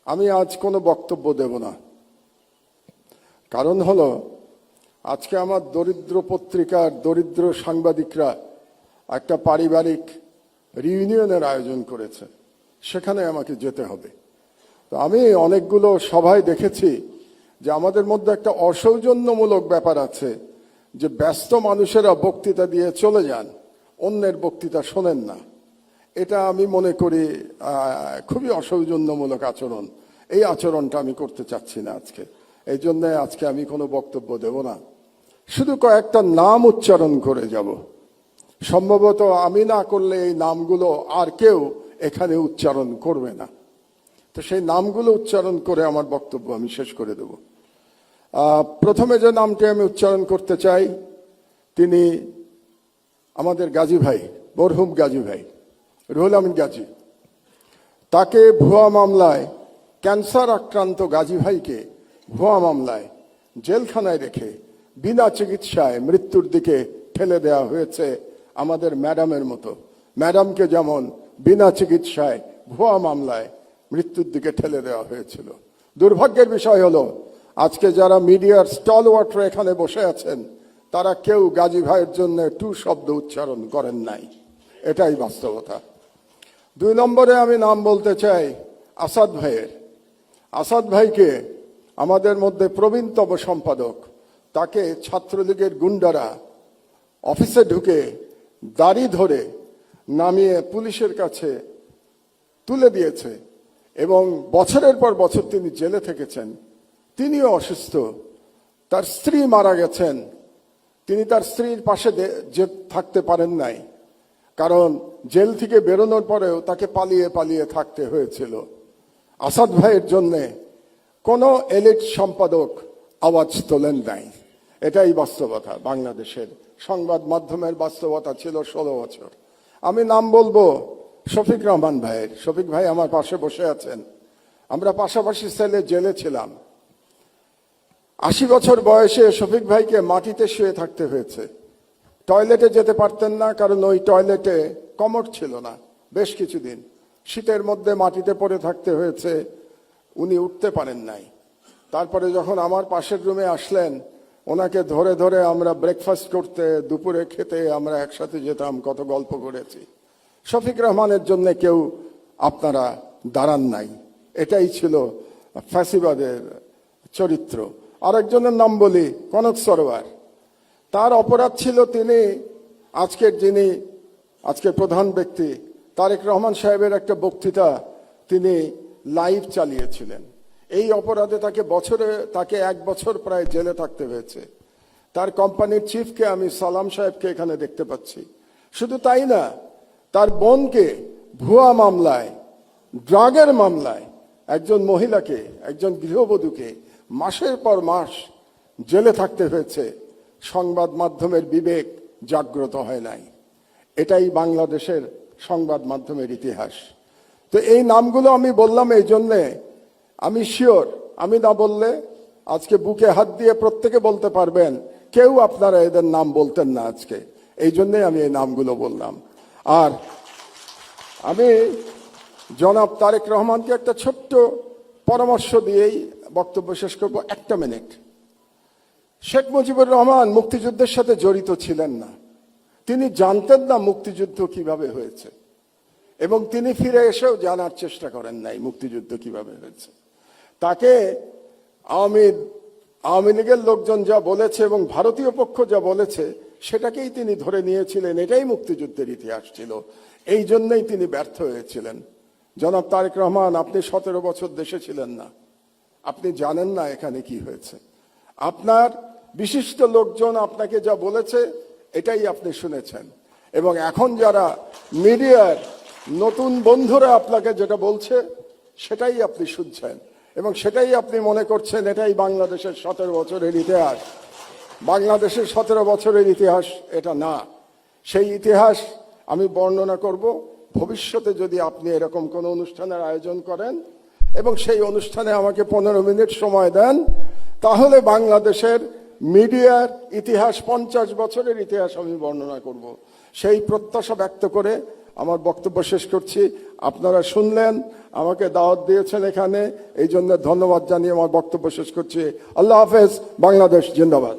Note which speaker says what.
Speaker 1: আমি আজ কোনো বক্তব্য দেব না। কারণ হলো, আজকে আমার দরিদ্র পত্রিকার দরিদ্র সাংবাদিকরা একটা পারিবারিক রিউনিয়নের আয়োজন করেছে, সেখানে আমাকে যেতে হবে। তো আমি অনেকগুলো সভায় দেখেছি যে আমাদের মধ্যে একটা অসৌজন্যমূলক ব্যাপার আছে, যে ব্যস্ত মানুষেরা বক্তৃতা দিয়ে চলে যান, অন্যের বক্তৃতা শোনেন না। এটা আমি মনে করি খুবই অসৌজন্যমূলক আচরণ। এই আচরণটা আমি করতে চাচ্ছি না আজকে। এই জন্য আজকে আমি কোনো বক্তব্য দেব না, শুধু কয়েকটা নাম উচ্চারণ করে যাব। সম্ভবত আমি না করলে এই নামগুলো আর কেউ এখানে উচ্চারণ করবে না। তো সেই নামগুলো উচ্চারণ করে আমার বক্তব্য আমি শেষ করে দেব। প্রথমে যে নামটি আমি উচ্চারণ করতে চাই, তিনি আমাদের গাজী ভাই, মরহুম গাজী ভাই রুহুল আমিন গাজী। তাকে ভুয়া মামলায়, ক্যান্সার আক্রান্ত গাজী ভাইকে ভুয়া মামলায় জেলখানায় রেখে বিনা চিকিৎসায় মৃত্যুর দিকে ঠেলে দেওয়া হয়েছে। আমাদের ম্যাডামের মতো, ম্যাডামকে যেমন বিনা চিকিৎসায় ভুয়া মামলায় মৃত্যুর দিকে ঠেলে দেওয়া হয়েছিল। দুর্ভাগ্যের বিষয় হলো, আজকে যারা মিডিয়ার স্টলওয়ার্টার এখানে বসে আছেন, তারা কেউ গাজী ভাইয়ের জন্য টু শব্দ উচ্চারণ করেন নাই। এটাই বাস্তবতা। 2 নম্বরে আমি নাম বলতে চাই আসাদ ভাইয়ের। আসাদ ভাইকে আমাদের মধ্যে প্রবীণতম সম্পাদক, তাকে ছাত্রলীগের গুন্ডারা অফিসে ঢুকে দাড়ি ধরে নামিয়ে পুলিশের কাছে তুলে দিয়েছে এবং বছরের পর বছর তিনি জেলে থেকেছেন। তিনিও অসুস্থ, তার স্ত্রী মারা গেছেন। তিনি তার স্ত্রীর পাশে যে থাকতে পারেন নাই, কারণ জেল থেকে বেরোনোর পরেও তাকে পালিয়ে পালিয়ে থাকতে হয়েছিল। আসাদ ভাইয়ের জন্যে কোনো এলিট সম্পাদক আওয়াজ তোলেন নাই। এটাই বাস্তবতা। বাংলাদেশের সংবাদ মাধ্যমের বাস্তবতা ছিল 16 বছর। আমি নাম বলবো শফিক রহমান ভাইয়ের। শফিক ভাই আমার পাশে বসে আছেন। আমরা পাশাপাশি সেলে জেলে ছিলাম। 80 বছর বয়সে শফিক ভাইকে মাটিতে শুয়ে থাকতে হয়েছে। টয়লেটে যেতে পারতেন না, কারণ ওই টয়লেটে কমোড ছিল না। বেশ কিছুদিন শীতের মধ্যে মাটিতে পড়ে থাকতে হয়েছে, উনি উঠতে পারেন নাই। তারপরে যখন আমার পাশের রুমে আসলেন, ওনাকে ধরে ধরে আমরা ব্রেকফাস্ট করতে, দুপুরে খেতে আমরা একসাথে যেতাম, কত গল্প করেছি। শফিক রহমানের জন্য কেউ আপনারা দাঁড়ান নাই। এটাই ছিল ফ্যাসিবাদের চরিত্র। আরেকজনের নাম বলি, কনক সরোয়ার। তার অপরাধ ছিল, তিনি আজকের প্রধান ব্যক্তি তারেক রহমান সাহেবের একটা বক্তৃতা তিনি লাইভ চালিয়েছিলেন। এই অপরাধে তাকে 1 বছর প্রায় জেলে থাকতে হয়েছে। তার কোম্পানির চিফকে আমি সালাম সাহেবকে এখানে দেখতে পাচ্ছি। শুধু তাই না, তার বোনকে ভুয়া মামলায়, ড্রাগের মামলায় একজন মহিলাকে, একজন গৃহবধূকে মাসের পর মাস জেলে থাকতে হয়েছে। সংবাদ মাধ্যমের বিবেক জাগ্রত হয় নাই। এটাই বাংলাদেশের সংবাদ মাধ্যমের ইতিহাস। তো এই নামগুলো আমি বললাম এই জন্যে, আমি শিওর আমি না বললে আজকে বুকে হাত দিয়ে প্রত্যেকে বলতে পারবেন কেউ আপনারা এদের নাম বলতেন না আজকে। এই জন্যে আমি এই নামগুলো বললাম। আর আমি জনাব তারেক রহমানকে একটা ছোট্ট পরামর্শ দিয়েই বক্তব্য শেষ করব। 1 মিনিট। শেখ মুজিবুর রহমান মুক্তিযুদ্ধের সাথে জড়িত ছিলেন না। তিনি জানতেন না মুক্তিযুদ্ধ কিভাবে হয়েছে, এবং তিনি ফিরে এসেও জানার চেষ্টা করেন নাই মুক্তিযুদ্ধ কিভাবে হয়েছে। তাকে আওয়ামী লীগের লোকজন যা বলেছে এবং ভারতীয় পক্ষ যা বলেছে, সেটাকেই তিনি ধরে নিয়েছিলেন। এটাই মুক্তিযুদ্ধের ইতিহাস ছিল। এই জন্যই তিনি ব্যর্থ হয়েছিলেন। জনাব তারেক রহমান, আপনি 17 বছর দেশে ছিলেন না, আপনি জানেন না এখানে কি হয়েছে। আপনার বিশিষ্ট লোকজন আপনাকে যা বলেছে এটাই আপনি শুনেছেন, এবং এখন যারা মিডিয়ার নতুন বন্ধুরা আপনাকে যেটা বলছে সেটাই আপনি শুনছেন, এবং সেটাই আপনি মনে করছেন এটাই বাংলাদেশের 17 বছরের ইতিহাস। বাংলাদেশের 17 বছরের ইতিহাস এটা না। সেই ইতিহাস আমি বর্ণনা করব ভবিষ্যতে। যদি আপনি এরকম কোনো অনুষ্ঠানের আয়োজন করেন এবং সেই অনুষ্ঠানে আমাকে 15 মিনিট সময় দেন, তাহলে বাংলাদেশের মিডিয়ার ইতিহাস, 50 বছরের ইতিহাস আমি বর্ণনা করব। সেই প্রত্যাশা ব্যক্ত করে আমার বক্তব্য শেষ করছি। আপনারা শুনলেন, আমাকে দাওয়াত দিয়েছেন এখানে, এই জন্য ধন্যবাদ জানিয়ে আমার বক্তব্য শেষ করছি। আল্লাহ হাফেজ। বাংলাদেশ জিন্দাবাদ।